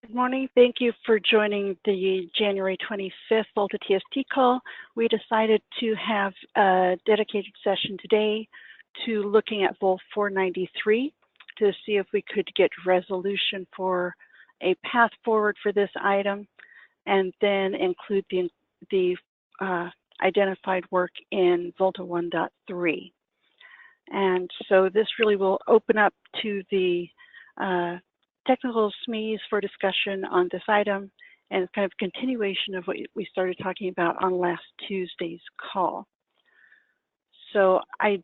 Good morning. Thank you for joining the January 25th VOLTHA TST call. We decided to have a dedicated session today to looking at Volt 493 to see if we could get resolution for a path forward for this item, and then include the identified work in VOLTHA 1.3. And so this really will open up to the technical SMEs for discussion on this item, and kind of continuation of what we started talking about on last Tuesday's call. So I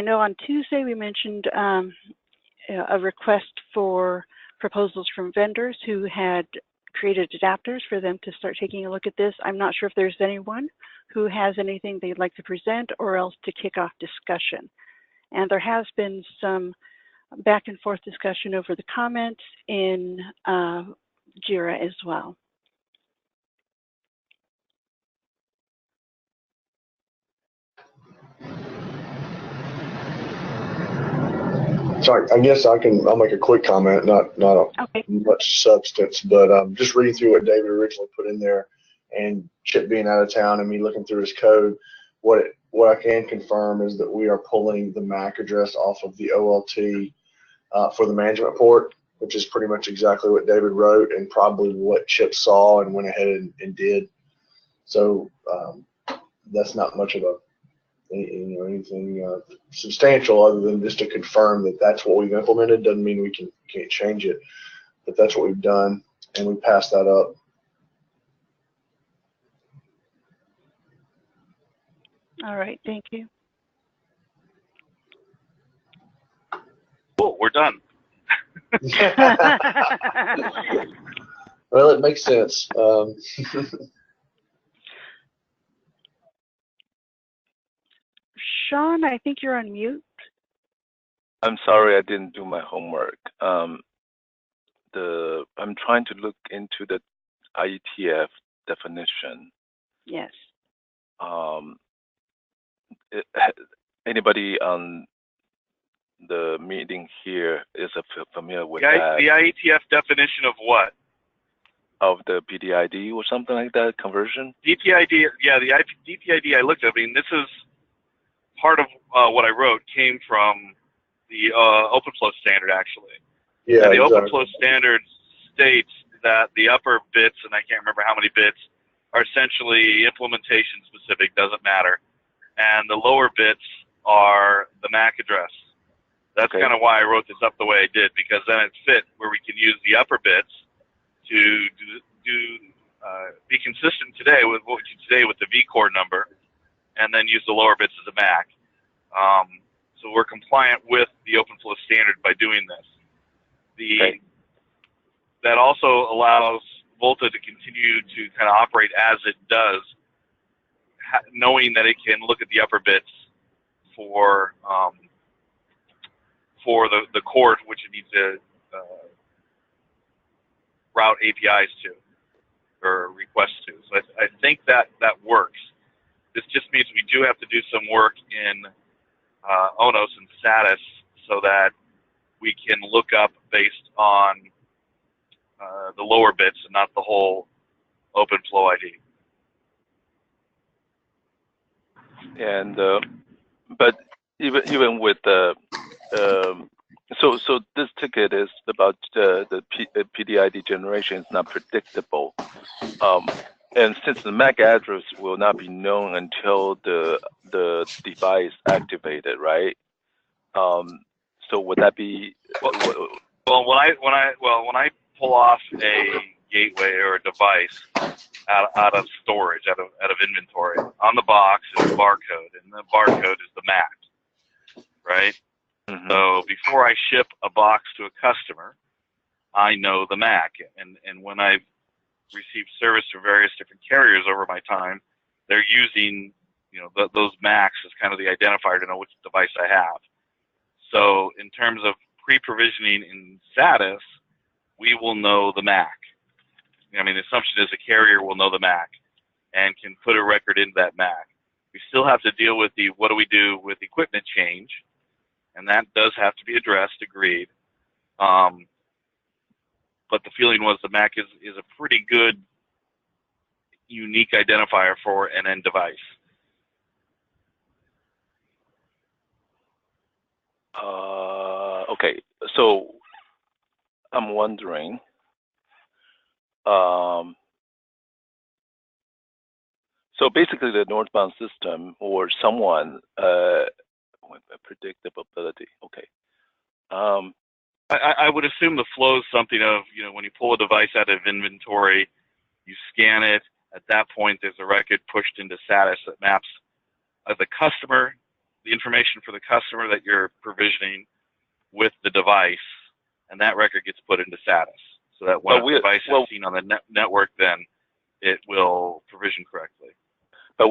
know on Tuesday we mentioned a request for proposals from vendors who had created adapters for them to start taking a look at this. I'm not sure if there's anyone who has anything they'd like to present or else to kick off discussion. And there has been some back and forth discussion over the comments in JIRA as well. Sorry, I guess I'll make a quick comment, not Okay. much substance, but just reading through what David originally put in there, and Chip being out of town and me looking through his code, what I can confirm is that we are pulling the MAC address off of the OLT for the management port, which is pretty much exactly what David wrote and probably what Chip saw and went ahead and did. So that's not much of anything substantial other than just to confirm that that's what we've implemented. Doesn't mean we can't change it, but that's what we've done, and we passed that up. All right, thank you. Cool, we're done. Well, it makes sense. Sean, I think you're on mute. I'm sorry, I didn't do my homework. I'm trying to look into the IETF definition. Yes. Anybody on the meeting here is familiar with that? The IETF definition of what? Of the PDID or something like that, conversion? DPID, yeah, the DPID I looked at. I mean, this is part of what I wrote came from the OpenFlow standard, actually. Yeah, and the exactly. OpenFlow standard states that the upper bits, and I can't remember how many bits, are essentially implementation specific, doesn't matter. And the lower bits are the MAC address. That's kind of why I wrote this up the way I did, because then it fit where we can use the upper bits to be consistent today with what we do today with the vCore number, and then use the lower bits as a MAC. So we're compliant with the OpenFlow standard by doing this. That also allows VOLTHA to continue to kind of operate as it does, knowing that it can look at the upper bits for the core which it needs to route APIs to or requests to. So I think that works. This just means we do have to do some work in ONOS and status so that we can look up based on the lower bits and not the whole OpenFlow ID. And but even with the so this ticket is about the PDID generation is not predictable, and since the MAC address will not be known until the device activated, right? So would that be? Well, when I pull off a gateway or a device out of storage, out of inventory, on the box is a barcode, and the barcode is the MAC, right? Mm-hmm. So before I ship a box to a customer, I know the MAC, and when I've received service from various different carriers over my time, they're using those MACs as kind of the identifier to know which device I have. So in terms of pre-provisioning in status, we will know the MAC. I mean, the assumption is the carrier will know the MAC and can put a record into that MAC. We still have to deal with what do we do with equipment change, and that does have to be addressed, agreed. but the feeling was the MAC is a pretty good, unique identifier for an end device. Okay, so I'm wondering, so basically the northbound system or someone, predictability, okay. I would assume the flow is something of, when you pull a device out of inventory, you scan it. At that point, there's a record pushed into status that maps the customer, the information for the customer that you're provisioning with the device, and that record gets put into status. So that when a device is seen on the network, then it will provision correctly. But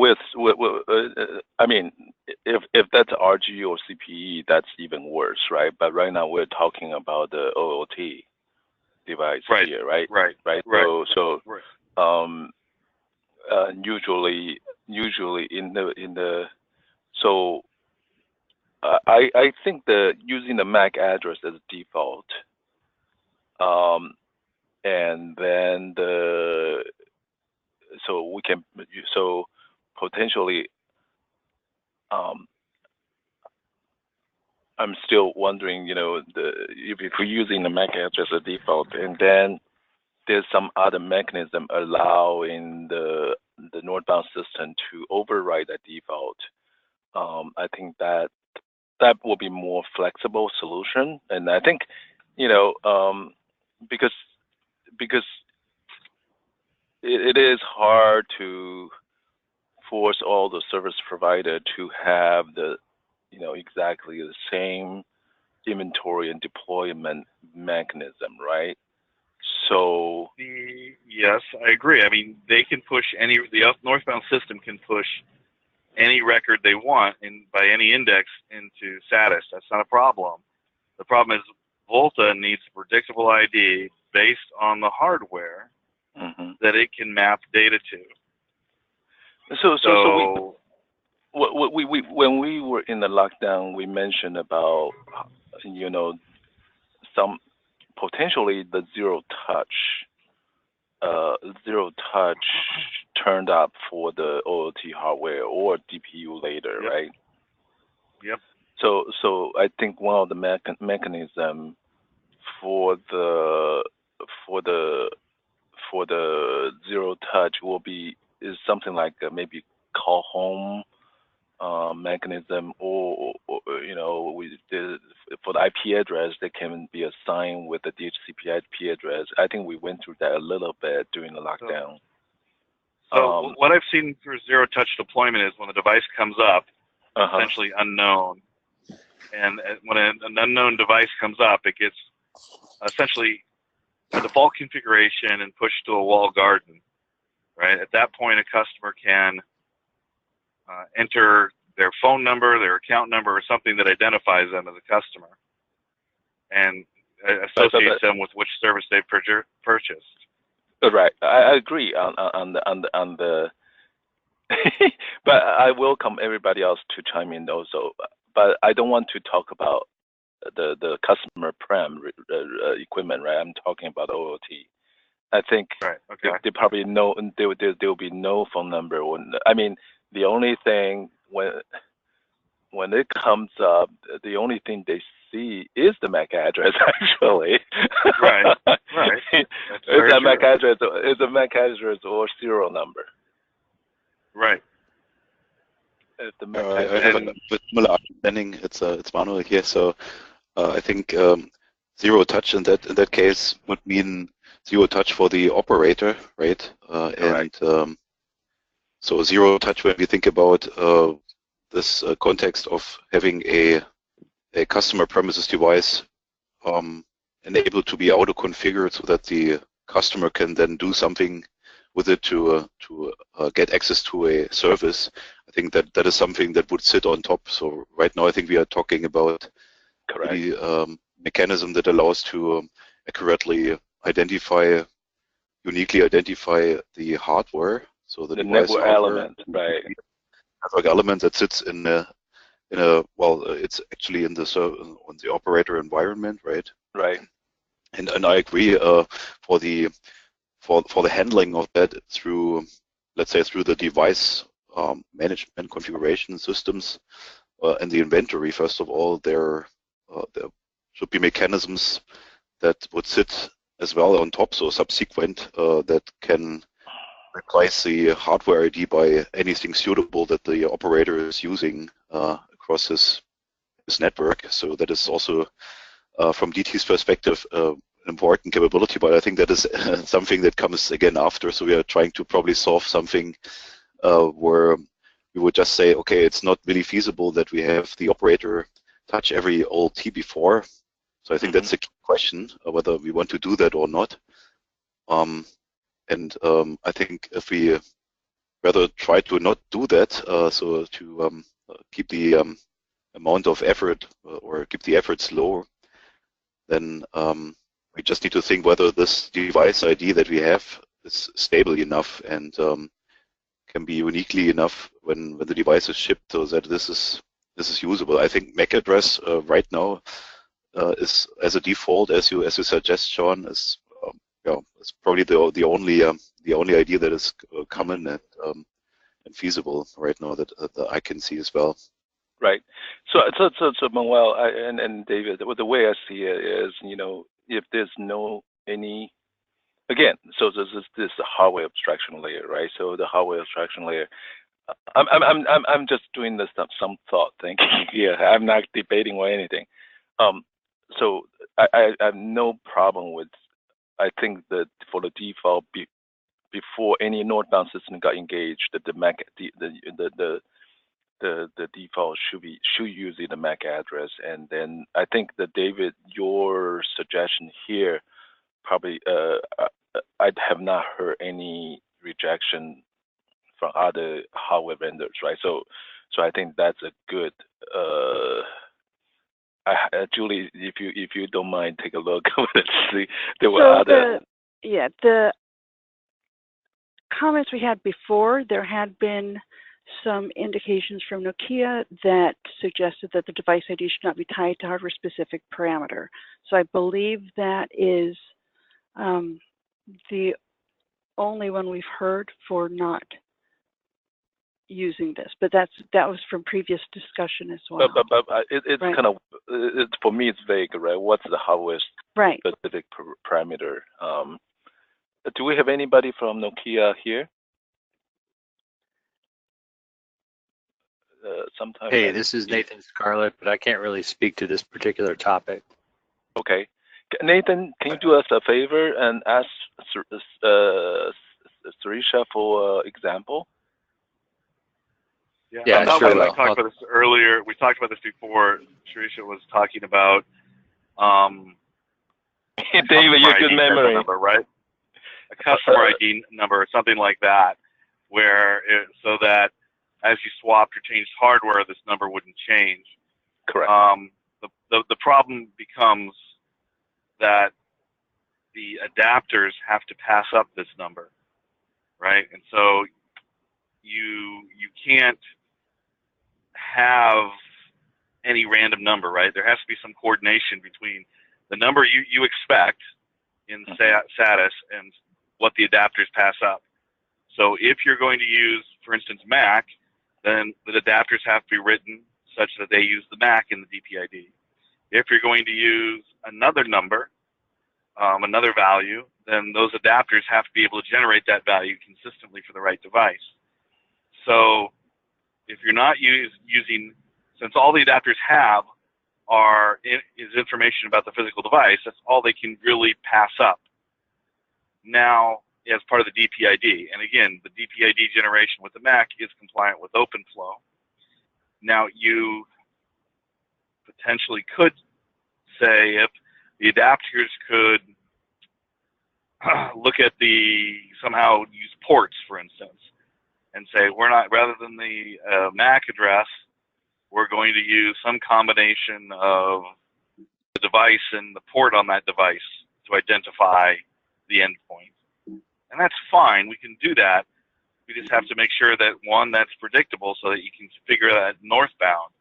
I mean, if that's RG or CPE, that's even worse, right? But right now we're talking about the OOT device here, right? Right. So usually in the so I think that using the MAC address as default, and then so potentially, I'm still wondering, if we're using the MAC address as default, and then there's some other mechanism allowing the northbound system to override that default. I think that will be more flexible solution, and I think, because it is hard to force all the service provider to have the, exactly the same inventory and deployment mechanism, right? So yes, I agree. I mean, they can push the northbound system can push any record they want by any index into status. That's not a problem. The problem is VOLTHA needs predictable ID based on the hardware that it can map data to. So we when we were in the lockdown, we mentioned about, some potentially the zero touch turned up for the OOT hardware or DPU later, right? Yep. So I think one of the mechanism for the zero touch is something like maybe call home mechanism, or for the IP address that can be assigned with the DHCP IP address. I think we went through that a little bit during the lockdown. So what I've seen for zero touch deployment is when the device comes up, essentially unknown, and when an unknown device comes up, it gets essentially a default configuration and pushed to a walled garden. Right at that point, a customer can enter their phone number, their account number, or something that identifies them as a customer, and associates them with which service they purchased. Right, I agree on the. But I welcome everybody else to chime in also. But I don't want to talk about the customer prem equipment, right? I'm talking about OOT. I think they probably know there will be no phone number. I mean, the only thing when it comes up, the only thing they see is the MAC address. Actually, right. It's a MAC address. It's a MAC address or serial number. Right. I have a similar understanding. It's Manuel here. So I think zero touch in that case would mean zero touch for the operator, right? So zero touch when we think about this context of having a customer premises device enabled to be auto-configured so that the customer can then do something with it to get access to a service. I think that is something that would sit on top. So right now I think we are talking about the mechanism that allows to accurately uniquely identify the hardware. So the device network element, right? Network element that sits in a well, it's actually in on the operator environment, right? Right. And I agree for the handling of that through, let's say, through the device management configuration systems and the inventory. First of all, there should be mechanisms that would sit as well on top, so subsequent that can replace the hardware ID by anything suitable that the operator is using across his network. So that is also, from DT's perspective, an important capability, but I think that is something that comes again after. So we are trying to probably solve something where we would just say, okay, it's not really feasible that we have the operator touch every OLT before. So I think that's a key question, whether we want to do that or not. I think if we rather try to not do that, so to keep the amount of effort or keep the efforts low, then we just need to think whether this device ID that we have is stable enough and can be uniquely enough when the device is shipped, so that this is usable. I think MAC address right now is as a default, as you suggest, Sean, is it's probably the only idea that is common and feasible right now that I can see as well. Right. So Manuel and David, the way I see it is, if there's again, so this is the hardware abstraction layer, right? So the hardware abstraction layer, I'm just doing this some thought thinking here. I'm not debating or anything. So I have no problem with. I think that for the default, before any northbound system got engaged, the MAC the default should use the MAC address, and then I think that David, your suggestion here probably I have not heard any rejection from other hardware vendors, right? So I think that's a good. Julie, if you don't mind, take a look. Let's see. There were other. The comments we had before, there had been some indications from Nokia that suggested that the device ID should not be tied to hardware-specific parameter. So I believe that is the only one we've heard for not using this, but that was from previous discussion as well. But it's right. Kind of for me it's vague, right? What's the hardware specific parameter? Do we have anybody from Nokia here? Sometimes. Hey, this is Nathan Scarlett, but I can't really speak to this particular topic. Okay, Nathan, can you do us a favor and ask Sarisha for example? Yeah, sure. I talked about this earlier. We talked about this before. Sarisha was talking about. David, your good memory. Number, right? A customer ID number or something like that, so that as you swapped or changed hardware, this number wouldn't change. Correct. The problem becomes that the adapters have to pass up this number, right? And so you can't have any random number, right? There has to be some coordination between the number you expect in status and what the adapters pass up. So if you're going to use, for instance, MAC, then the adapters have to be written such that they use the MAC in the DPID. If you're going to use another number, another value, then those adapters have to be able to generate that value consistently for the right device. So if you're not using, since all the adapters have is information about the physical device, that's all they can really pass up. Now, as part of the DPID, and again, the DPID generation with the MAC is compliant with OpenFlow. Now, you potentially could say if the adapters could look at somehow use ports, for instance, and say rather than the MAC address, we're going to use some combination of the device and the port on that device to identify the endpoint. And that's fine, we can do that. We just have to make sure that, one, that's predictable so that you can figure that northbound.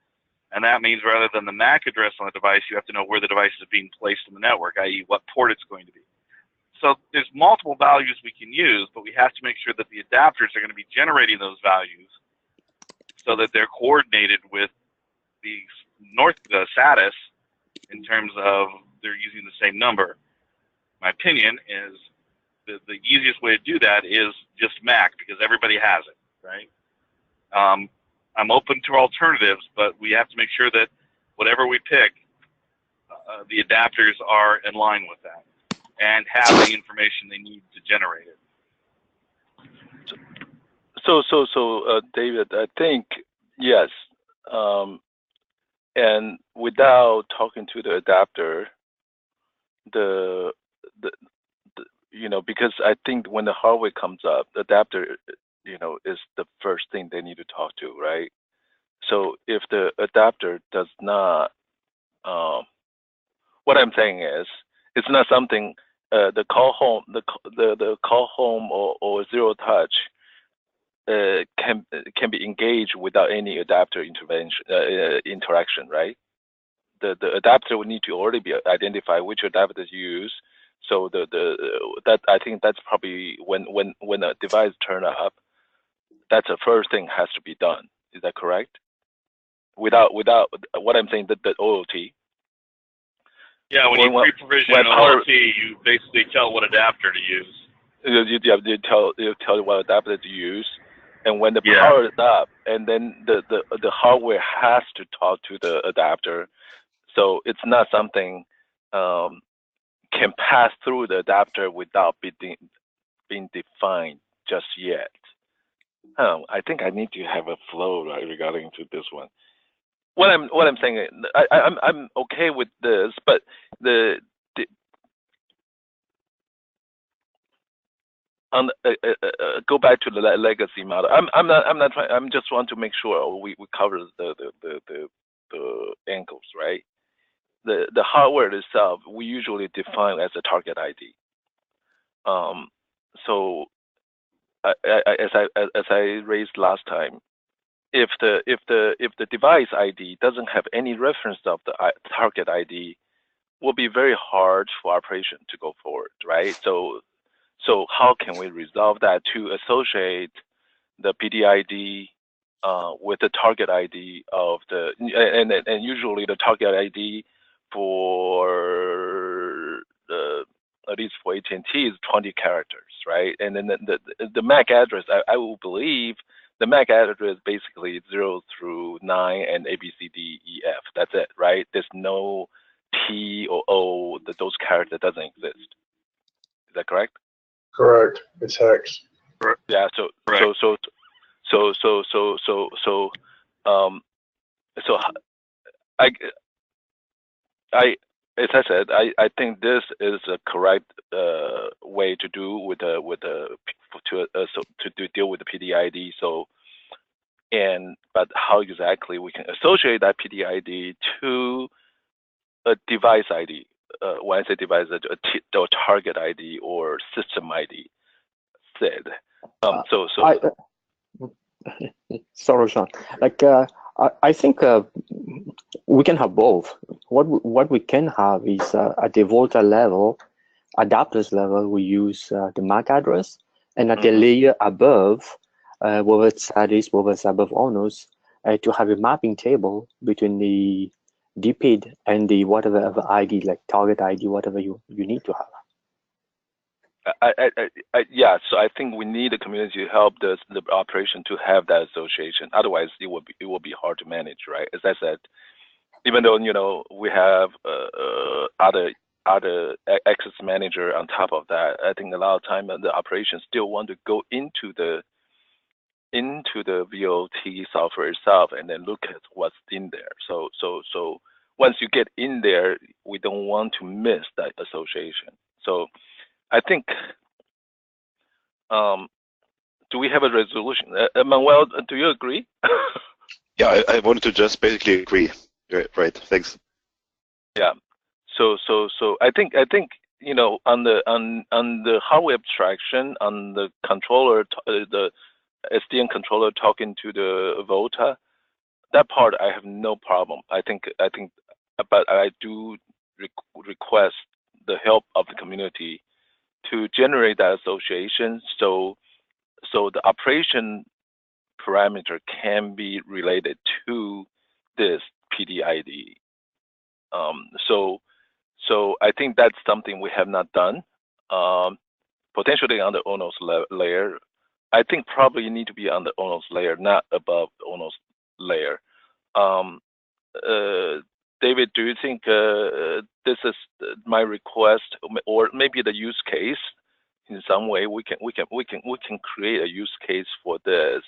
And that means rather than the MAC address on the device, you have to know where the device is being placed in the network, i.e. what port it's going to be. So there's multiple values we can use, but we have to make sure that the adapters are going to be generating those values so that they're coordinated with the SATIS in terms of they're using the same number. My opinion is the easiest way to do that is just MAC, because everybody has it, right? I'm open to alternatives, but we have to make sure that whatever we pick, the adapters are in line with that and have the information they need to generate it. So, David, I think yes, and without talking to the adapter, because I think when the hardware comes up, the adapter, is the first thing they need to talk to, right? So if the adapter does not, what I'm saying is, it's not something the call home, the call home or zero touch can be engaged without any adapter interaction, right? The adapter would need to already be identified which adapter to use. So that I think that's probably when a device turn up, that's the first thing has to be done. Is that correct? Without what I'm saying, the OLT. Yeah, when you pre-provision an OLT, you basically tell what adapter to use. You tell what adapter to use, and when the power is up, and then the hardware has to talk to the adapter. So it's not something can pass through the adapter without being defined just yet. I think I need to have a flow regarding to this one. What I'm saying, I'm okay with this, but go back to the legacy model. I'm not trying. I'm just want to make sure we cover the angles, right? The hardware itself we usually define as a target ID. So as I raised last time, if the device ID doesn't have any reference of the target ID, will be very hard for operation to go forward, right? So how can we resolve that to associate the PDID with the target ID of and usually the target ID for at least for AT&T is 20 characters, right? And then the MAC address, I will believe the MAC address basically 0 through 9 and A, B, C, D, E, F. That's it, right? There's no T or O, those characters doesn't exist. Is that correct? Correct. It's hex. Yeah. So as I said, I think this is a correct way to do to deal with the PDID. So, but how exactly we can associate that PDID to a device ID? When I say device, a target ID or system ID. Said. Sorry, Sean. I think we can have both. What we can have is at the VOLTHA level, adapters level, we use the MAC address, and at the layer above, whether it's SATIS, whether it's above ONOS, to have a mapping table between the DPID and the whatever ID, like target ID, whatever you need to have. Yeah, so I think we need the community to help the operation to have that association. Otherwise, it will be hard to manage, right? As I said, even though we have other access manager on top of that, I think a lot of time the operation still want to go into the VOLT software itself and then look at what's in there. So once you get in there, we don't want to miss that association. So I think, do we have a resolution? Manuel, do you agree? Yeah, I wanted to just basically agree. Right. Thanks. Yeah. So I think on the hardware abstraction, on the controller, the SDN controller talking to the VOLTHA, that part I have no problem. I think, but I do request the help of the community to generate that association, so the operation parameter can be related to this PDID. So I think that's something we have not done. Potentially on the ONOS layer. I think probably need to be on the ONOS layer, not above the ONOS layer. David, do you think this is my request, or maybe the use case? In some way, we can create a use case for this.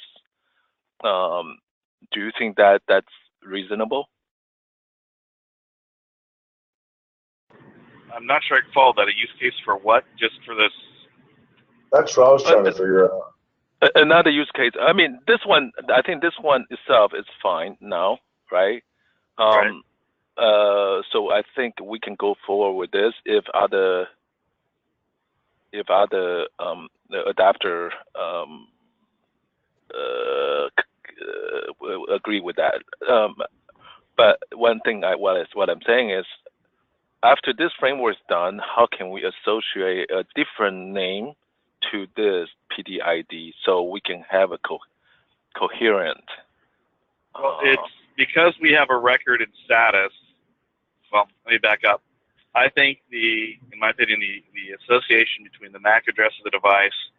Do you think that that's reasonable? I'm not sure I can follow that. A use case for what? Just for this? That's what I was trying to figure out. Another use case. I mean, this one. I think this one itself is fine now, right? Right. So I think we can go forward with this if other adapter agree with that. But one thing what I'm saying is, after this framework is done, how can we associate a different name to this PDID so we can have a coherent? Well, it's because we have a record in status. Well, let me back up. I think in my opinion, the association between the MAC address of the device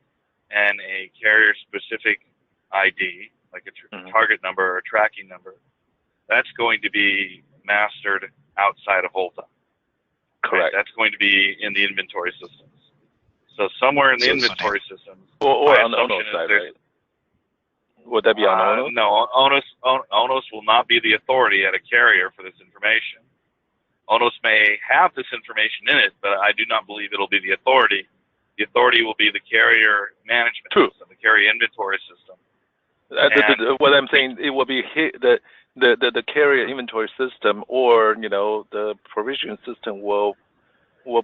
and a carrier-specific ID, like a target number or a tracking number, that's going to be mastered outside of VOLTHA. Correct. Right? That's going to be in the inventory systems. So somewhere in the inventory systems, or on the ONOS side, right? Would that be on ONOS? No, ONOS will not be the authority at a carrier for this information. ONOS may have this information in it, but I do not believe it'll be the authority. The authority will be the carrier management system, the carrier inventory system. What I'm saying, it will be the carrier inventory system, or the provision system will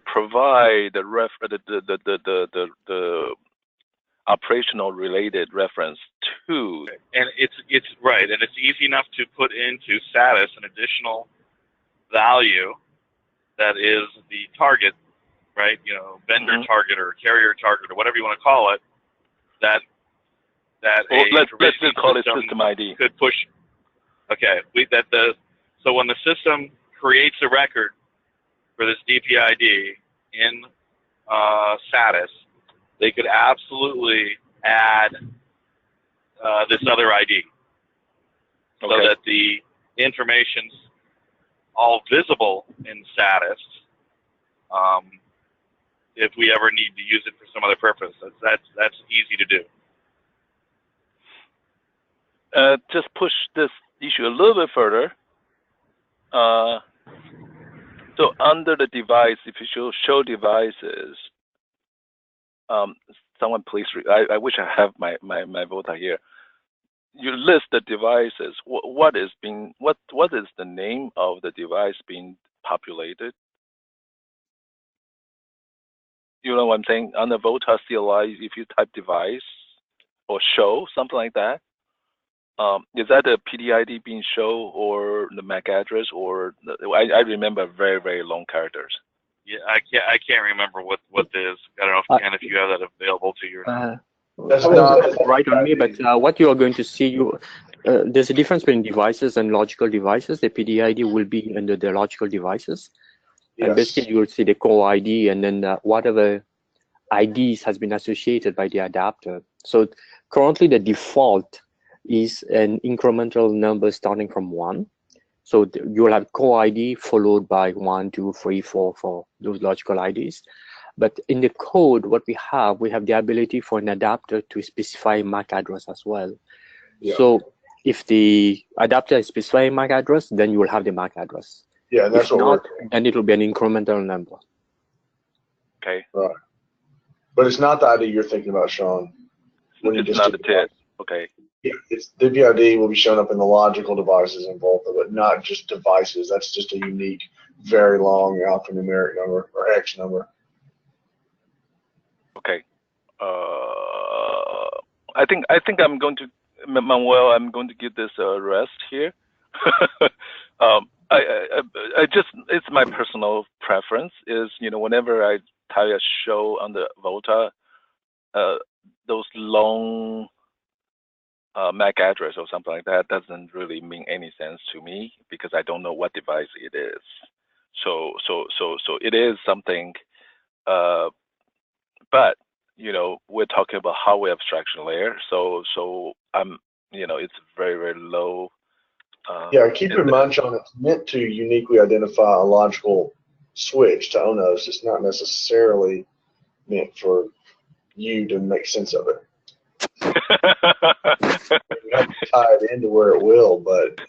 provide the operational related reference to. And it's right, and it's easy enough to put into status an additional value that is the target, right? Vendor target or carrier target or whatever you want to call it. Let's call it system ID. Could push. Okay, so when the system creates a record for this DPID in status, they could absolutely add this other ID, so that the information's all visible in status. If we ever need to use it for some other purpose, that's easy to do. Just push this issue a little bit further. So under the device, if you show devices, someone please I wish I have my VOLTHA here. You list the devices. What is the name of the device being populated? You know what I'm saying? On the VOLTHA CLI, if you type device or show, something like that, is that the PDID being shown, or the MAC address, or I remember very, very long characters. Yeah, I can't remember what this. I don't know if you have that available to you. That's not right on me, but what you are going to see, there's a difference between devices and logical devices. The PDID will be under the logical devices. Yes. And basically, you will see the core ID and then whatever IDs has been associated by the adapter. So currently, the default is an incremental number starting from 1. So you will have core ID followed by 1, 2, 3, 4 for those logical IDs. But in the code, what we have the ability for an adapter to specify MAC address as well. Yeah. So if the adapter specifies MAC address, then you will have the MAC address. Yeah, and that's if not, then it will be an incremental number. Okay. Right. But it's not the ID you're thinking about, Sean. It's not the TID. Okay. Yeah, the DPID will be shown up in the logical devices in VOLTHA, but not just devices. That's just a unique, very long alphanumeric number or X number. Okay. I think I'm going to, Manuel, I'm going to give this a rest here. I just, it's my personal preference is, whenever I tie a show on the VOLTA, those long MAC address or something like that doesn't really mean any sense to me because I don't know what device it is. So it is something, but we're talking about hardware abstraction layer. So I'm, it's very, very low. Yeah, keep in mind, Sean, it's meant to uniquely identify a logical switch to ONOS. It's not necessarily meant for you to make sense of it. You have to tie it into where it will, but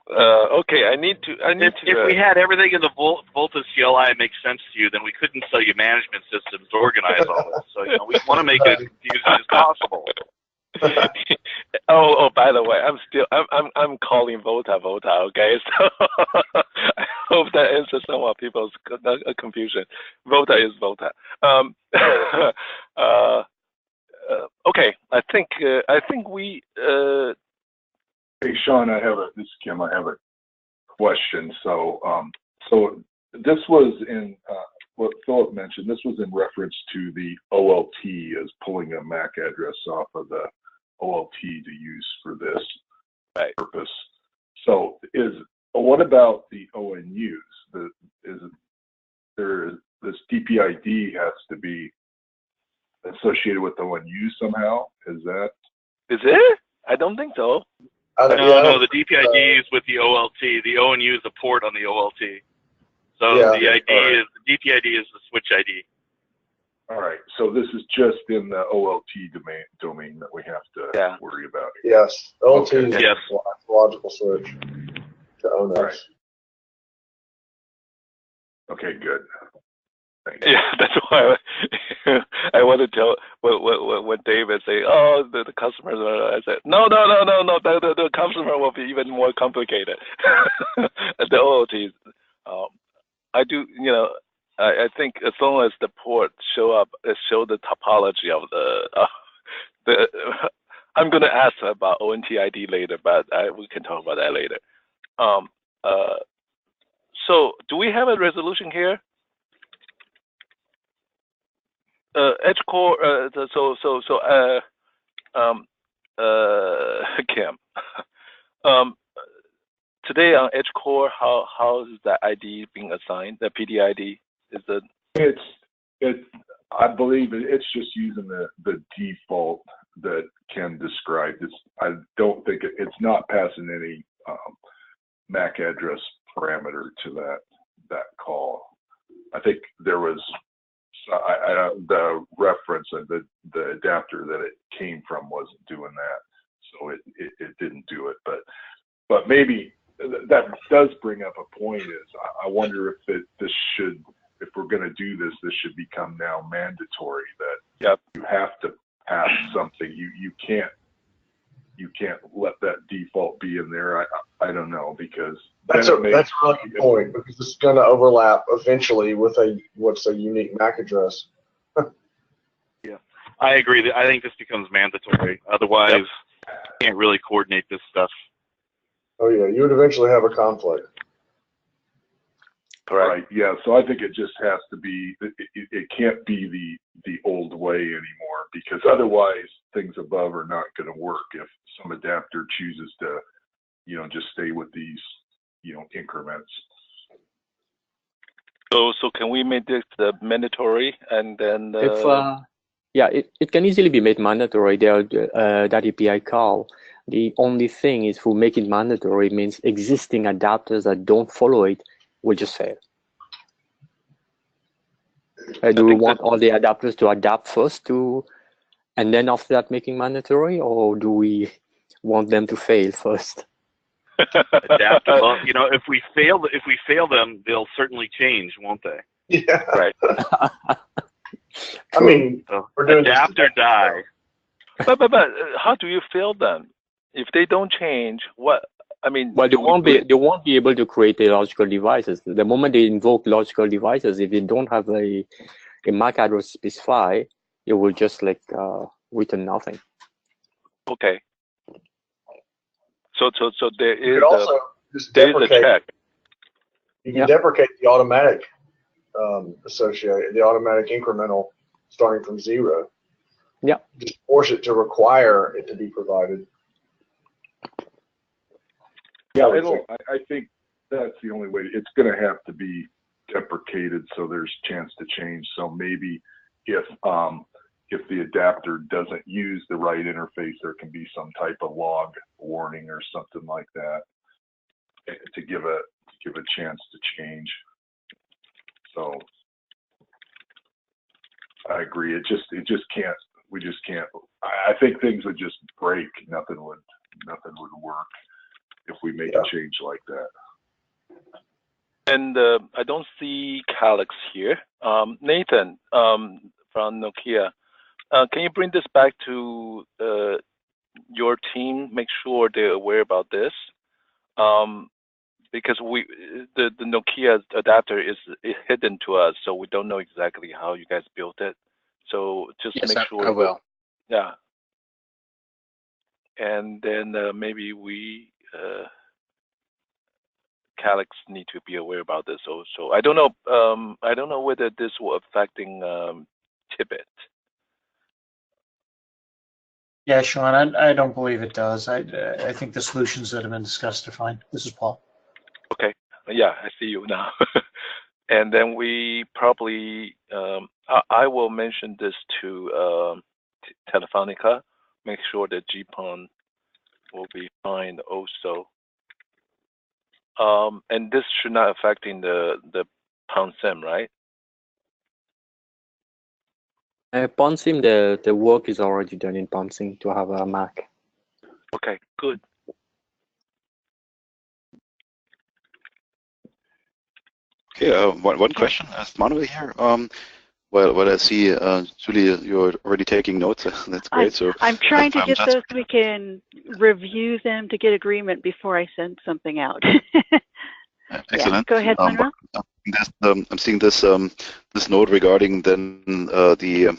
okay, I need to. If we had everything in the VOLTHA CLI make sense to you, then we couldn't sell you management systems to organize all this. So we want to make it as confusing as possible. Oh, by the way, I'm calling VOLTA. Okay, so I hope that answers some of people's confusion. VOLTA is VOLTA. Okay, I think we. Hey, Sean, this is Kim. I have a question. So this was in what Philip mentioned. This was in reference to the OLT as pulling a MAC address off of the OLT to use for this purpose. So what about the ONUs? This DPID has to be associated with ONU somehow? Is it? I don't think so. No, the DPID is with the OLT. The ONU is a port on the OLT. So the ID is the DPID is the switch ID. All right. So this is just in the OLT domain that we have to worry about. Yes, OLT is yes. a logical switch to ONOS. Right. Okay, good. Thank you. Yeah, that's why I want to tell when David say, "Oh, the customers are," I said, "No, the customer will be even more complicated." The OLTs, I do, I think as long as the port show the topology of the I'm gonna ask about ONTID later, but we can talk about that later. So do we have a resolution here? Edge core. Kim. Today on Edge core, how is that ID being assigned? The PDID is the. I believe it's just using the default that Ken described. I don't think it's not passing any MAC address parameter to that call. I think there was. The reference and the adapter that it came from wasn't doing that, so it didn't do it. But maybe that does bring up a point. Is I wonder if if we're going to do this, this should become now mandatory that you have to pass something. You can't let that default be in there. I don't know, because that's a really good point, because it's going to overlap eventually with what's a unique MAC address. Yeah, I agree. I think this becomes mandatory. Otherwise, you can't really coordinate this stuff. Oh yeah, you would eventually have a conflict. Right. Yeah. So I think it just has to be. It can't be the old way anymore, because otherwise things above are not going to work if some adapter chooses to, just stay with these, increments. So can we make this mandatory and then? It can easily be made mandatory. That API call. The only thing is, if we make it mandatory, means existing adapters that don't follow it will just fail. Do we want all the adapters to adapt first and then after that making mandatory, or do we want them to fail first? Adapt. Well, if we fail them, they'll certainly change, won't they? Yeah. Right. I mean, adapt or die. But how do you fail them if they don't change? What? I mean, well, they won't be able to create the logical devices. The moment they invoke logical devices, if they don't have a MAC address specified, it will just return nothing. Okay. So there You is could also just there is a deprecate. check. You can deprecate the automatic associated, the automatic incremental starting from 0. Yeah. Just force it to require it to be provided. Yeah, I think that's the only way. It's going to have to be deprecated so there's chance to change. So maybe if the adapter doesn't use the right interface, there can be some type of log warning or something like that to give a chance to change. So I agree. It just can't. We just can't. I think things would just break. Nothing would work if we make a change like that. And I don't see Calix here. Nathan from Nokia, can you bring this back to your team? Make sure they're aware about this, because the Nokia adapter is hidden to us, so we don't know exactly how you guys built it. So just Yes, make sure. I will. Yeah. And then maybe we. Calix need to be aware about this also. I don't know. I don't know whether this will affecting Tibet. Yeah, Sean, I don't believe it does. I think the solutions that have been discussed are fine. This is Paul. Okay. Yeah, I see you now. And then we probably I will mention this to Telefonica. Make sure that GPON will be fine also. And this should not affecting the PONSIM, right? PONSIM, the work is already done in PONSIM to have a Mac. Okay, good. Okay, one question. Manuel here. Well, I see, Julie, you're already taking notes. That's great. I'm trying to get just, those so we can review them to get agreement before I send something out. Excellent. Yeah, go ahead, Manuel. I'm seeing this note regarding then the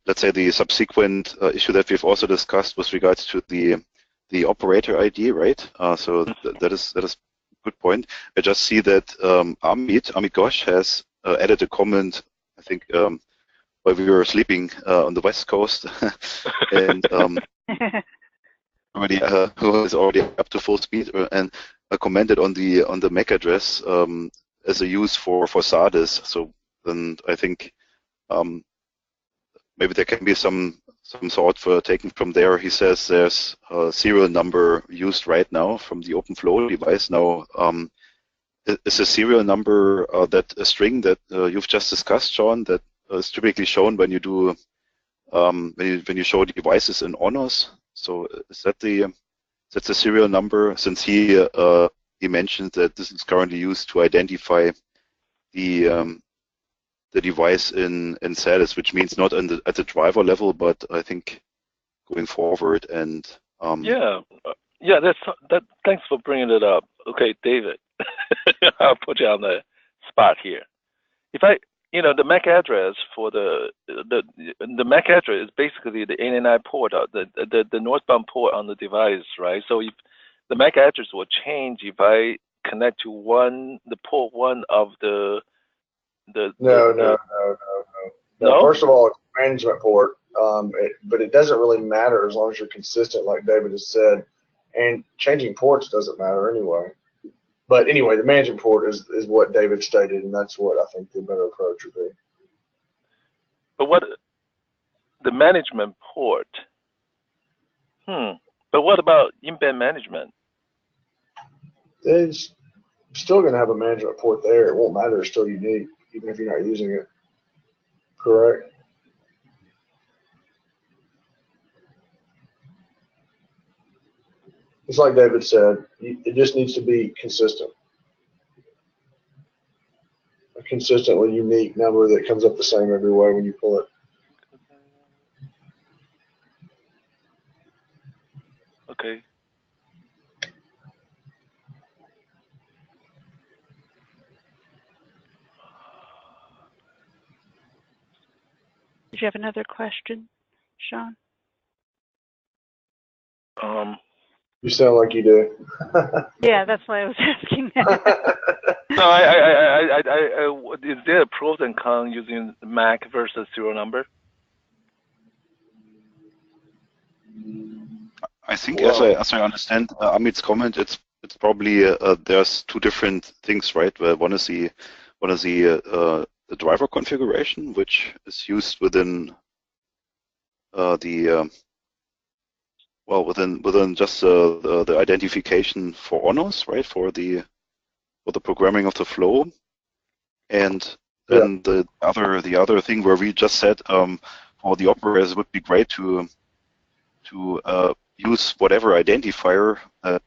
let's say the subsequent issue that we've also discussed with regards to the operator ID, right? So that is a good point. I just see that Amit Ghosh has added a comment, I think, while we were sleeping on the West Coast, and already who is already up to full speed and commented on the MAC address as a use for SADIS. So then I think maybe there can be some sort for taken from there. He says there's a serial number used right now from the OpenFlow device. Now, is a serial number that a string that you've just discussed, Sean, that is typically shown when you do when you show devices in honors? So is that the serial number? Since he mentioned that this is currently used to identify the device in SADIS, which means not at the driver level, but I think going forward. And yeah, that. Thanks for bringing it up. Okay, David, I'll put you on the spot here. If the MAC address for the MAC address is basically the 89 port, the northbound port on the device, right? So if the MAC address will change if I connect to the port 1 of the No. First of all, it's a management port, but it doesn't really matter as long as you're consistent, like David has said. And changing ports doesn't matter anyway. But anyway, the management port is what David stated, and that's what I think the better approach would be. But what the management port? But what about in-band management? It's still going to have a management port there. It won't matter. It's still unique, even if you're not using it. Correct? It's like David said, it just needs to be consistent. A consistently unique number that comes up the same every way when you pull it. Okay. Did you have another question, Sean? You sound like you do. Yeah, that's why I was asking. No, is there a pros and cons using MAC versus serial number? I think, Well, as I understand Amit's comment, it's probably there's two different things, right? Where one is the driver configuration, which is used within within just the identification for honors, right? For the programming of the flow, and then the other thing where we just said for the operators, it would be great to use whatever identifier that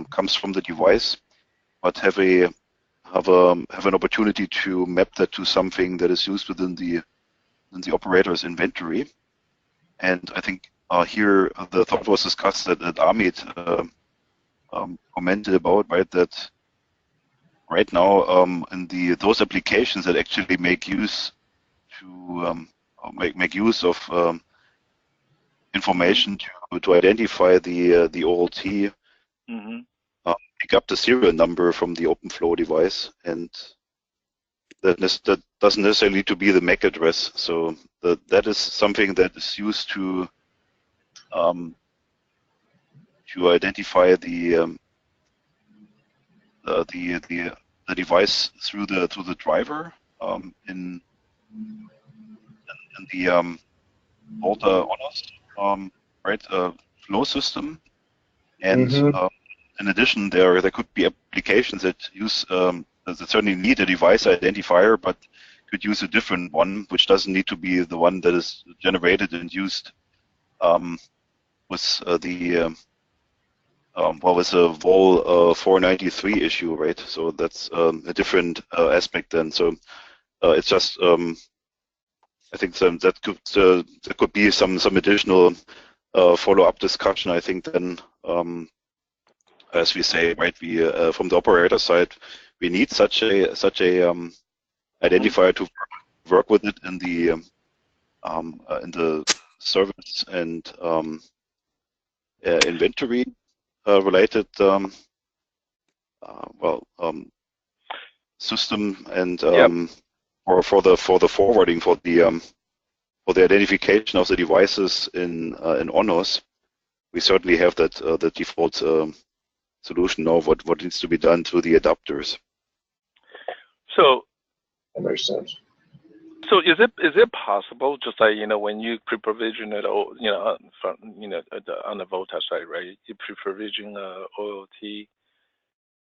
comes from the device, but have an opportunity to map that to something that is used within the operator's inventory. And I think here the thought was discussed that Amit commented about, right, that right now in those applications that actually make use of information to identify the OLT, pick up the serial number from the OpenFlow device, and that doesn't necessarily need to be the MAC address. So that is something that is used to identify the device through the driver in the VOLTHA honors right flow system, and in addition there could be applications that use that certainly need a device identifier, but could use a different one, which doesn't need to be the one that is generated and used with the with the VOL 493 issue, right? So that's a different aspect then. So it's just I think that could be some additional follow-up discussion. I think then, as we say, right, we from the operator side, we need such a identifier to work with it in the service and inventory related system, and or for the forwarding for the identification of the devices in ONOS. We certainly have that the default solution now. What needs to be done through the adapters. So that makes sense. So is it possible, just like when you pre-provision it, on the VOLTHA side, right? You pre-provision OLT,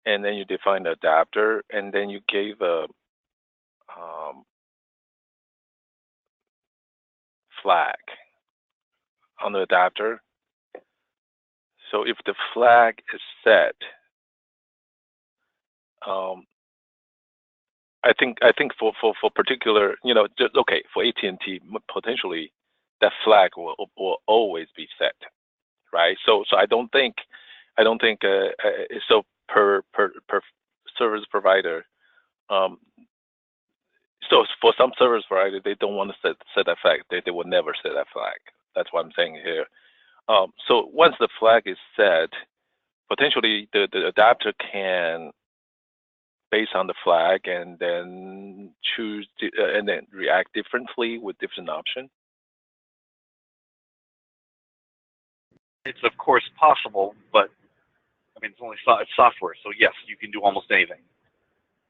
and then you define the adapter, and then you gave a flag on the adapter. So if the flag is set, I think for particular, for AT&T, potentially that flag will always be set, right? So I don't think so per service provider. So for some service provider, they don't want to set that flag. They will never set that flag. That's what I'm saying here. So once the flag is set, potentially the adapter can, based on the flag, and then choose and then react differently with different options. It's of course possible, but I mean it's software, so yes, you can do almost anything.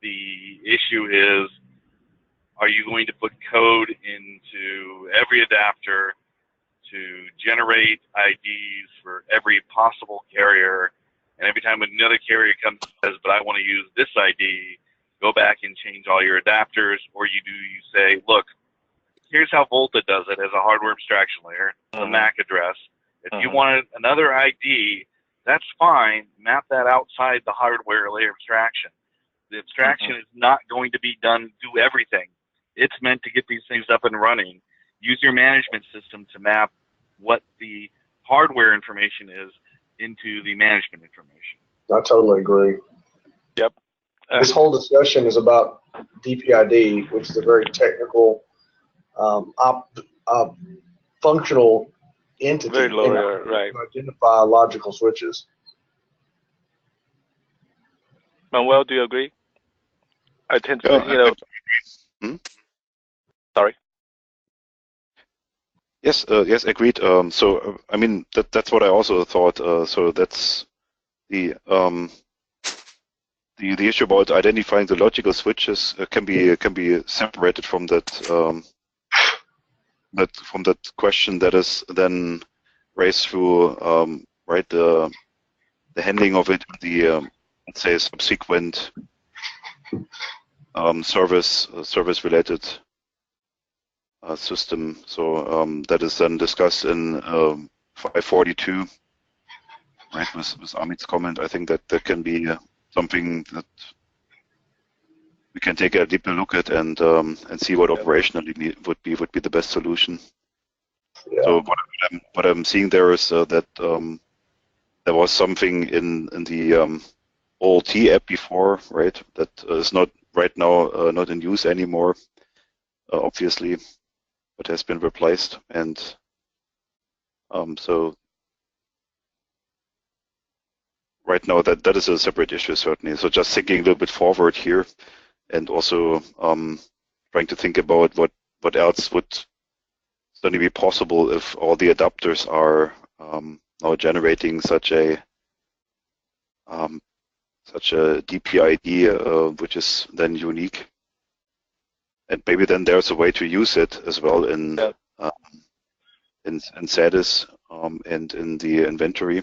The issue is, are you going to put code into every adapter to generate IDs for every possible carrier, and every time another carrier comes and says, but I want to use this ID, go back and change all your adapters? Or you say, look, here's how VOLTHA does it as a hardware abstraction layer, the MAC address. If you wanted another ID, that's fine. Map that outside the hardware layer abstraction. The abstraction is not going to be done, do everything. It's meant to get these things up and running. Use your management system to map what the hardware information is into the management information. I totally agree. Yep. This whole discussion is about DPID, which is a very technical, functional entity very low, right, to identify logical switches. Manuel, do you agree? I tend to, Sorry. Yes, yes, agreed. So I mean that's what I also thought. So that's the issue about identifying the logical switches can be separated from that from that question that is then raised through right the handling of it, the let's say subsequent service related system. So that is then discussed in 542, right? With Amit's comment, I think that can be something that we can take a deeper look at and see what operationally would be the best solution. Yeah. So what I'm seeing there is that there was something in the OLT app before, right? That is not right now not in use anymore, obviously, but has been replaced. And so right now that is a separate issue, certainly. So just thinking a little bit forward here, and also trying to think about what else would certainly be possible if all the adapters are now generating such a DPID, which is then unique. And maybe then there's a way to use it as well in SADIS and in the inventory,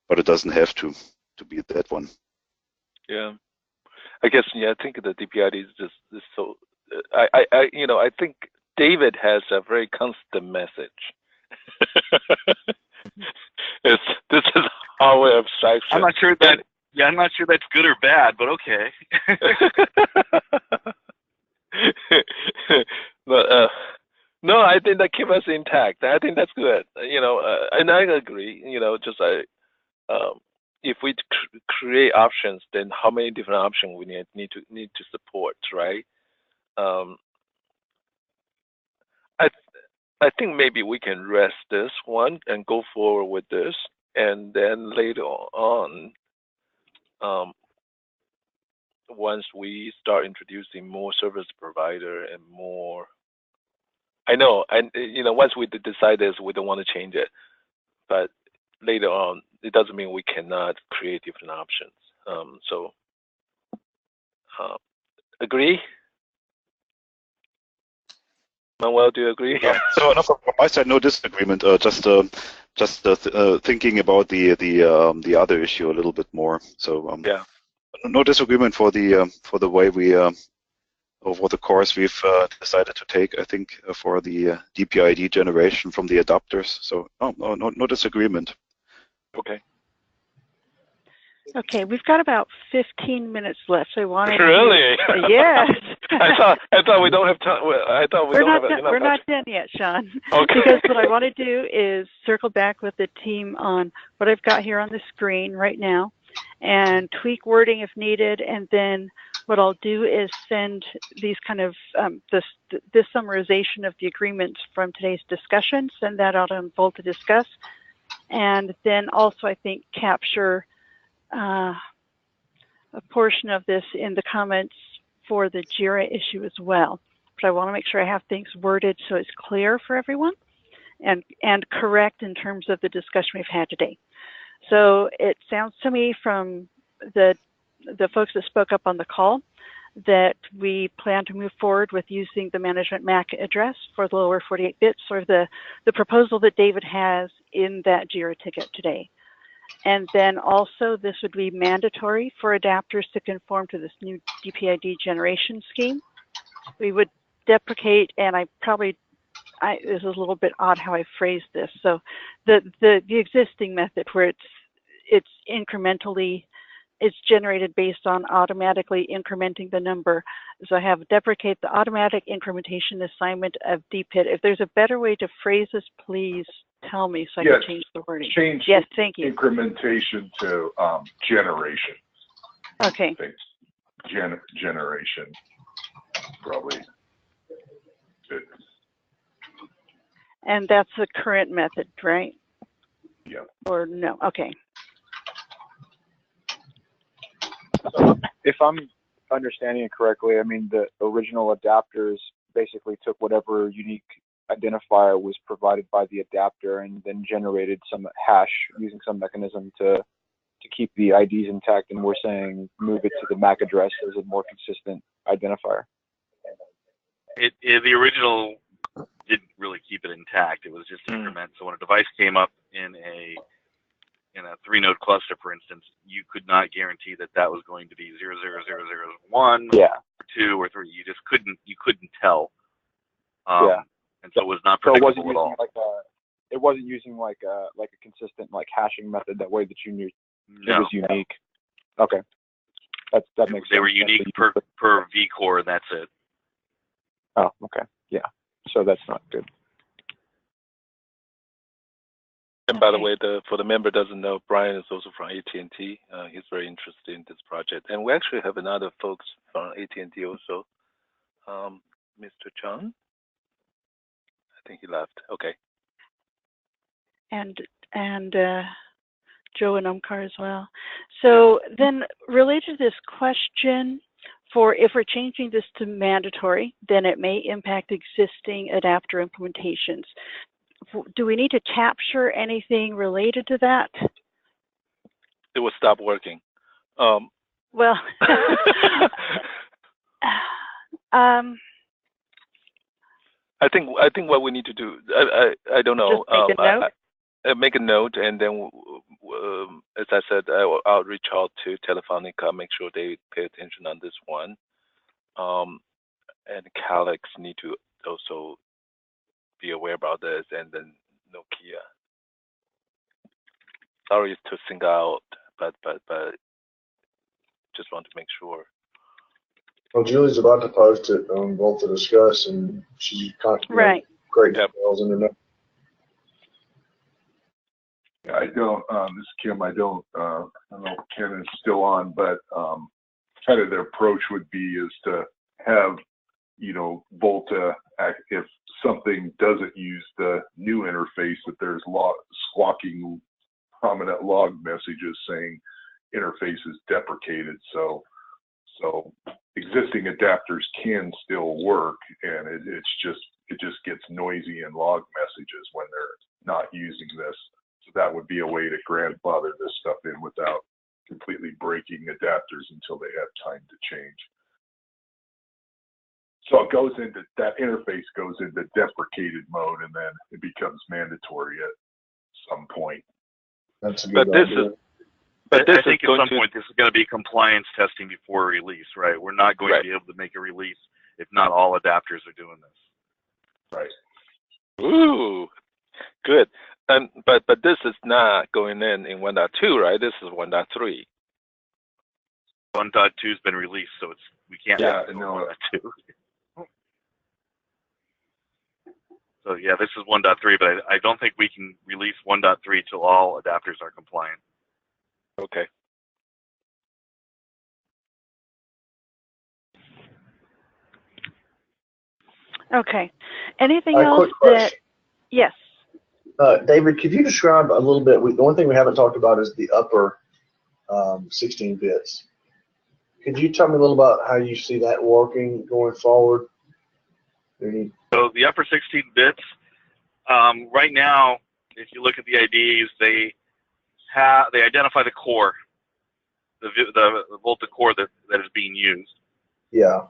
but it doesn't have to be that one. Yeah, I guess I think the DPID is just so. I think David has a very constant message. This is our abstraction. I'm not sure that. Yeah, I'm not sure that's good or bad, but okay. But no, I think that keeps us intact. I think that's good. And I agree. Just if we create options, then how many different options we need to support, right? I think maybe we can rest this one and go forward with this, and then later on, once we start introducing more service provider and more, I know, and once we decide this, we don't want to change it, but later on, it doesn't mean we cannot create different options. Agree? Manuel, do you agree? Yeah. So no, from my side, no disagreement. Just thinking about the other issue a little bit more. So yeah, no disagreement for the way we over the course we've decided to take. I think for the DPID generation from the adapters. So no disagreement. Okay. Okay, we've got about 15 minutes left. So I wanted really? To, yes. I thought we don't have time. I thought we don't have enough. We're not done yet, Sean. Okay. Because what I want to do is circle back with the team on what I've got here on the screen right now, and tweak wording if needed. And then what I'll do is send these kind of this summarization of the agreements from today's discussion. Send that out on VOLTHA Discuss, and then also I think capture a portion of this in the comments for the JIRA issue as well. But I want to make sure I have things worded so it's clear for everyone and correct in terms of the discussion we've had today. So it sounds to me from the folks that spoke up on the call that we plan to move forward with using the management MAC address for the lower 48 bits, or the proposal that David has in that JIRA ticket today. And then also this would be mandatory for adapters to conform to this new DPID generation scheme. We would deprecate, and this is a little bit odd how I phrased this. So the existing method where it's incrementally, it's generated based on automatically incrementing the number. So I have deprecate the automatic incrementation assignment of DPID. If there's a better way to phrase this, please tell me so I can change the wording. Yes, thank you. Incrementation to generation. Okay. Thanks. Generation, probably. Good. And that's the current method, right? Yeah. Or no? Okay. if I'm understanding it correctly, I mean, the original adapters basically took whatever unique identifier was provided by the adapter and then generated some hash using some mechanism to keep the IDs intact, and we're saying move it to the MAC address as a more consistent identifier. The original didn't really keep it intact. It was just increment. So when a device came up in a 3-node cluster, for instance, you could not guarantee that that was going to be 00001, yeah, or 2 or 3. You just couldn't tell. Yeah. And so it was not So predictable at all. it wasn't using like a consistent like hashing method that way that you knew it No. was unique. Okay. That makes sense. They were unique per vCore, and that's it. Oh, okay. Yeah. So that's not good. And by the way, for the member doesn't know, Brian is also from AT&T. He's very interested in this project, and we actually have another folks from AT&T also. Mr. Chung, I think he left. Okay. And Joe and Umkar as well. So then, related to this question, for if we're changing this to mandatory, then it may impact existing adapter implementations. Do we need to capture anything related to that? It will stop working. Well, I think what we need to do, I don't know. Just make a note? Make a note, and then, as I said, I'll reach out to Telefonica, make sure they pay attention on this one. And Calix need to also be aware about this, and then Nokia. Sorry to single out, but just want to make sure. Well, Julie's about to post it on VOLTHA Discuss, and she's constantly right. great details in her. Yeah, I don't. This is Kim. I don't know if Ken is still on, but kind of the approach would be is to have, VOLTHA, if something doesn't use the new interface, that there's squawking prominent log messages saying interface is deprecated. So existing adapters can still work, and it just gets noisy in log messages when they're not using this. So that would be a way to grandfather this stuff in without completely breaking adapters until they have time to change. So it goes into, that interface goes into deprecated mode, and then it becomes mandatory at some point. That's a good idea. I think at some point this is going to be compliance testing before release, right? We're not going to be able to make a release if not all adapters are doing this. Right. Ooh, good. But this is not going in 1.2, right? This is 1.3. 1.2 has been released, so we can't have 1.2. So yeah, this is 1.3, but I don't think we can release 1.3 till all adapters are compliant. Okay. Okay. Anything else that? Yes. David, could you describe a little bit? The one thing we haven't talked about is the upper 16 bits. Could you tell me a little about how you see that working going forward? So the upper 16 bits, right now, if you look at the IDs, they identify the core, the VOLTHA core that is being used. Yeah.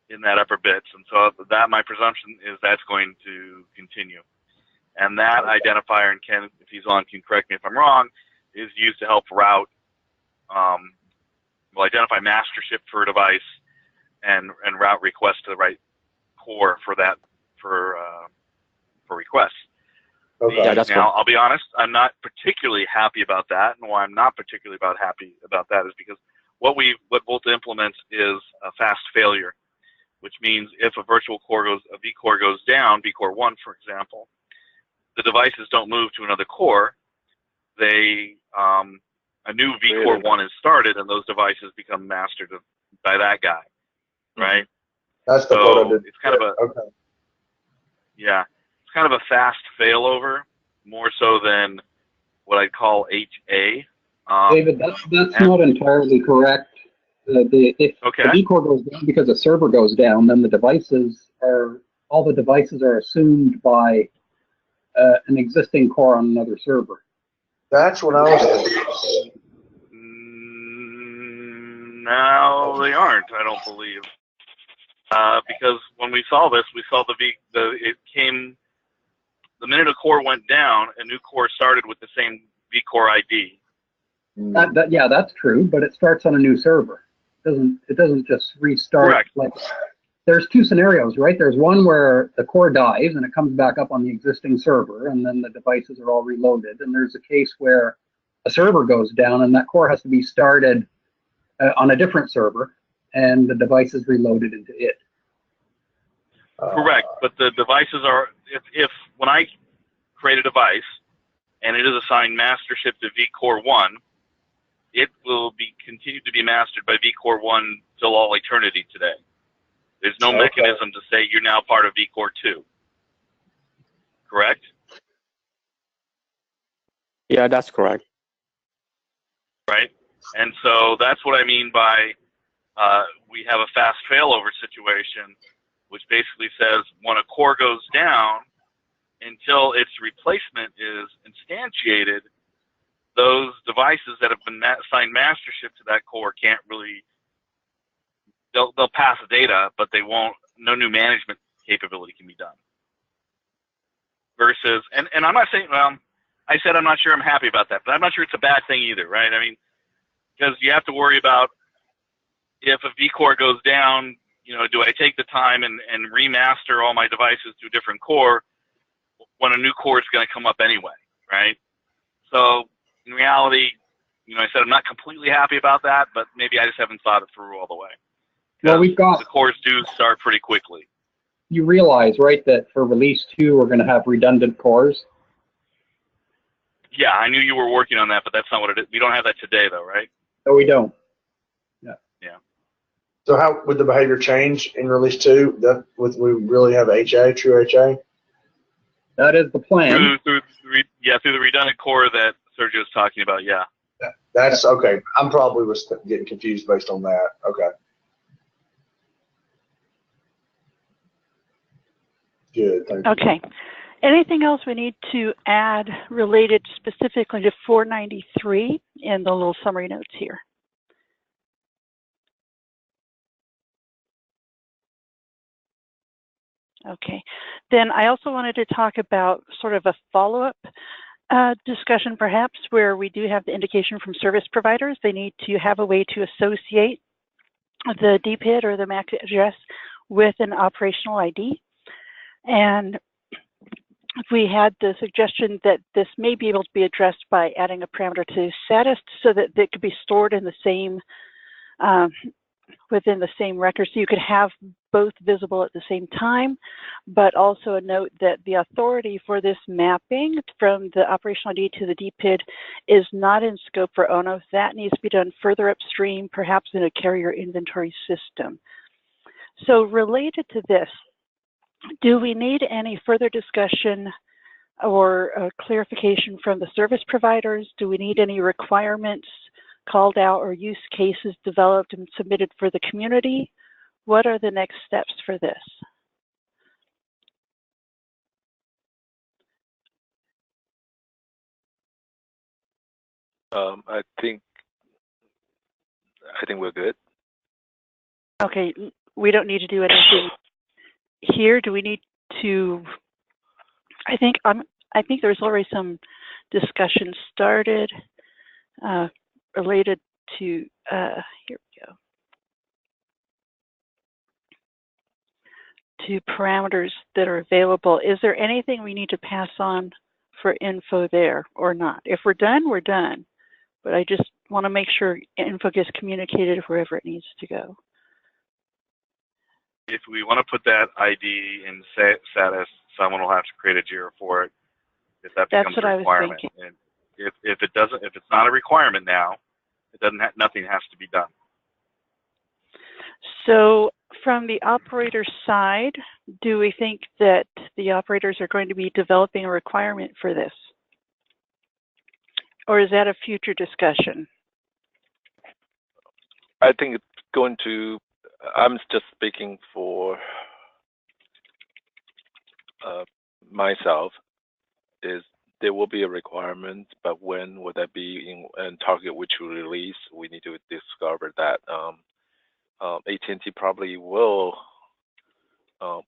In that upper bits, and so that my presumption is that's going to continue. And that identifier, and Ken, if he's on, can correct me if I'm wrong, is used to help route, identify mastership for a device, and route requests to the right core for requests. Okay. Now, I'll be honest, I'm not particularly happy about that, and why I'm not particularly happy about that is because what VOLTHA implements is a fast failure, which means if a vCore goes down, vCore 1, for example, the devices don't move to another core. A new vCore 1 is started, and those devices become mastered by that guy, right? That's the part I did. It's kind of it's kind of a fast failover, more so than what I'd call HA. David, that's not entirely correct. If Okay. the vCore goes down because the server goes down, then all the devices are assumed by an existing core on another server. That's what I was thinking. No, they aren't. I don't believe. Because when we saw this, we saw it came the minute a core went down, a new core started with the same vCore ID. Yeah, that's true, but it starts on a new server. It doesn't just restart. Correct. Like, there's two scenarios, right? There's one where the core dies and it comes back up on the existing server, and then the devices are all reloaded. And there's a case where a server goes down and that core has to be started on a different server, and the device is reloaded into it. Correct, but the devices are, if when I create a device and it is assigned mastership to vCore 1, it will continue to be mastered by vCore 1 till all eternity today. There's no mechanism to say you're now part of vCore 2. Correct? Yeah, that's correct. Right? And so that's what I mean by we have a fast failover situation, which basically says when a core goes down, until its replacement is instantiated, those devices that have been assigned mastership to that core can't really, they'll pass data, but they won't, no new management capability can be done. Versus, and I'm not saying, well, I said I'm not sure I'm happy about that, but I'm not sure it's a bad thing either, right? I mean, because you have to worry about if a vCore goes down, you know, do I take the time and remaster all my devices to a different core when a new core is going to come up anyway, right? So in reality, you know, I said I'm not completely happy about that, but maybe I just haven't thought it through all the way. Well, we've got, the cores do start pretty quickly. You realize, right, that for release 2, we're going to have redundant cores? Yeah, I knew you were working on that, but that's not what it is. We don't have that today, though, right? No, we don't. Yeah. Yeah. So how would the behavior change in release 2? That we really have HA, true HA? That is the plan. Through the redundant core that Sergio's talking about, yeah. That's okay. I'm probably was getting confused based on that. Okay. Good. Thank you. Okay. Anything else we need to add related specifically to 493 in the little summary notes here? Okay. Then I also wanted to talk about sort of a follow-up discussion perhaps where we do have the indication from service providers. They need to have a way to associate the DPID or the MAC address with an operational ID. And we had the suggestion that this may be able to be addressed by adding a parameter to status so that it could be stored in the same, within the same record. So you could have both visible at the same time, but also a note that the authority for this mapping from the operational ID to the DPID is not in scope for ONO. That needs to be done further upstream, perhaps in a carrier inventory system. So related to this, do we need any further discussion or clarification from the service providers? Do we need any requirements called out or use cases developed and submitted for the community? What are the next steps for this? I think we're good. Okay, we don't need to do anything here. Do we need to? I think there's already some discussion started related to. Here we go. To parameters that are available. Is there anything we need to pass on for info there or not? If we're done, we're done. But I just want to make sure info gets communicated wherever it needs to go. If we want to put that ID in status, someone will have to create a JIRA for it. If that becomes a requirement. And if it doesn't, if it's not a requirement now, it doesn't. Nothing has to be done. So from the operator side, do we think that the operators are going to be developing a requirement for this? Or is that a future discussion? I think going to, I'm just speaking for myself, is there will be a requirement, but when would that be in target which we release? We need to discover that. AT&T probably will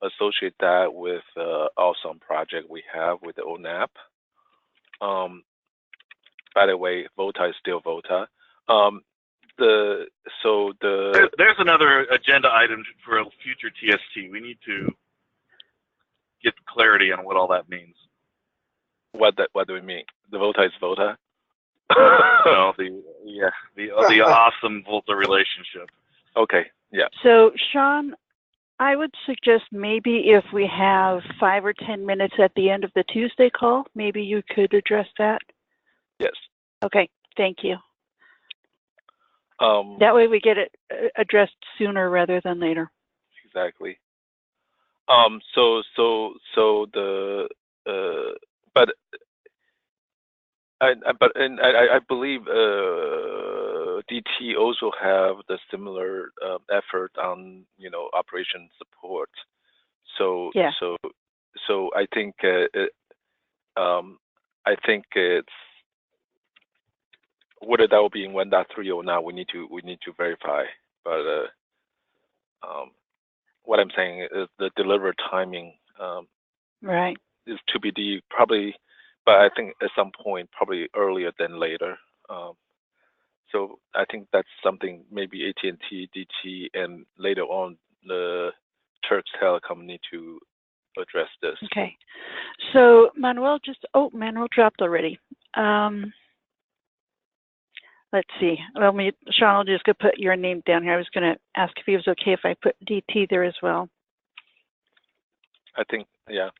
associate that with also project we have with the ONAP. By the way, VOLTA is still VOLTA. There's another agenda item for a future TST. We need to get clarity on what all that means. What do we mean? The VOLTA is VOLTA? No, the awesome VOLTA relationship. Okay, yeah. So, Sean, I would suggest maybe if we have 5 or 10 minutes at the end of the Tuesday call, maybe you could address that. Yes. Okay, thank you. That way we get it addressed sooner rather than later. Exactly. I believe DT also have the similar effort on operation support. So yeah. So I think it's whether that will be in 1.3 or not. We need to verify. But what I'm saying is the deliver timing right is TBD probably, but I think at some point probably earlier than later. So I think that's something maybe AT&T, DT, and later on the Turks Telecom need to address this. Okay. So Manuel Manuel dropped already. Let's see. Well, Sean, I'll just go put your name down here. I was going to ask if he was okay if I put DT there as well. I think, yeah.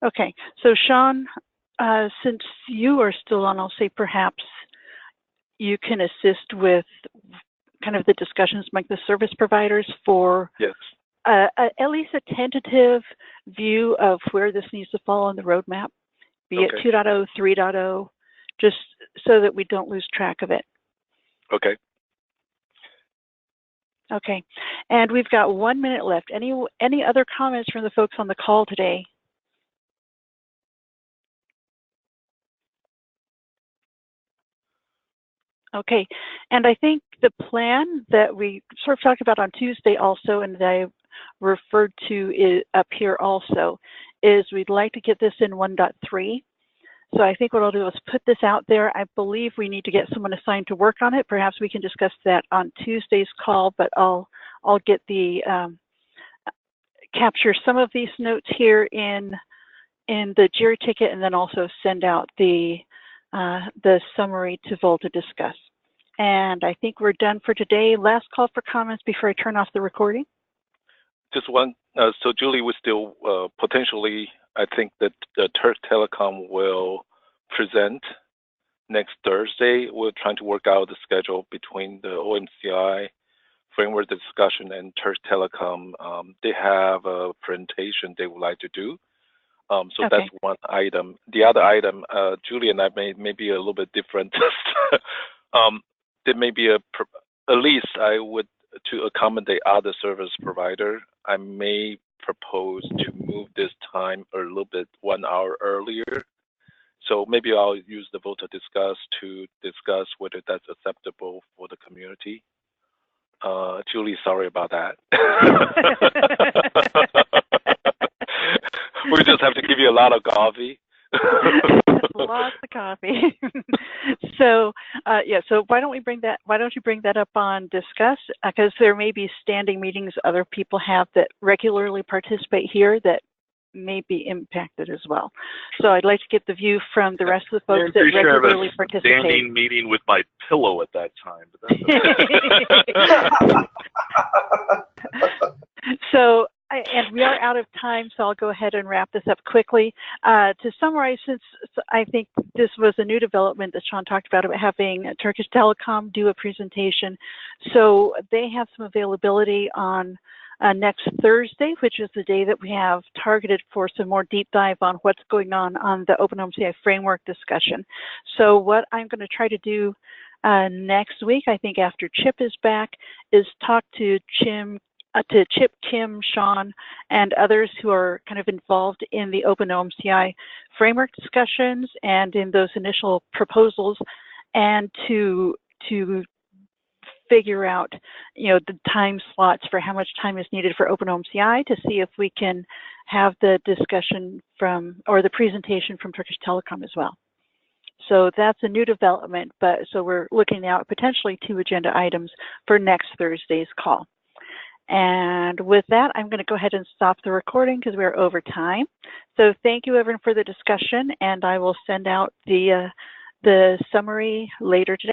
Okay. So Sean, since you are still on, I'll say perhaps you can assist with kind of the discussions among the service providers for yes. At least a tentative view of where this needs to fall on the roadmap, be it 2.0, 3.0, just so that we don't lose track of it. Okay. Okay. And we've got 1 minute left. Any other comments from the folks on the call today? Okay. And I think the plan that we sort of talked about on Tuesday also, and that I referred to up here also, is we'd like to get this in 1.3. So I think what I'll do is put this out there. I believe we need to get someone assigned to work on it. Perhaps we can discuss that on Tuesday's call, but I'll get the capture some of these notes here in the JIRA ticket, and then also send out the summary to VOLTA discuss. And I think we're done for today. Last call for comments before I turn off the recording. Just one. So Julie, we still potentially, I think that the Turks Telecom will present next Thursday. We're trying to work out the schedule between the OMCI framework discussion and Turks Telecom. They have a presentation they would like to do. So that's one item. The other item, Julie and I may be a little bit different. There may be at least I would, to accommodate other service provider, I may propose to move this time a little bit 1 hour earlier. So maybe I'll use the VOLTA discuss to discuss whether that's acceptable for the community. Julie, sorry about that. We just have to give you a lot of coffee. Lots of coffee. So yeah, so why don't you bring that up on discuss, because there may be standing meetings other people have that regularly participate here that may be impacted as well. So I'd like to get the view from the rest of the folks that regularly participate. Standing meeting with my pillow at that time. But So and we are out of time, so I'll go ahead and wrap this up quickly. To summarize, since I think this was a new development that Sean talked about having Turkish Telecom do a presentation, so they have some availability on next Thursday, which is the day that we have targeted for some more deep dive on what's going on the OpenOMCI framework discussion. So what I'm going to try to do next week, I think after Chip is back, is talk to Chip, Kim, Sean, and others who are kind of involved in the OpenOMCI framework discussions and in those initial proposals, and to figure out, the time slots for how much time is needed for OpenOMCI, to see if we can have the discussion or the presentation from Turkish Telecom as well. So that's a new development, but so we're looking now at potentially 2 agenda items for next Thursday's call. And with that, I'm going to go ahead and stop the recording because we're over time. So thank you, everyone, for the discussion, and I will send out the summary later today.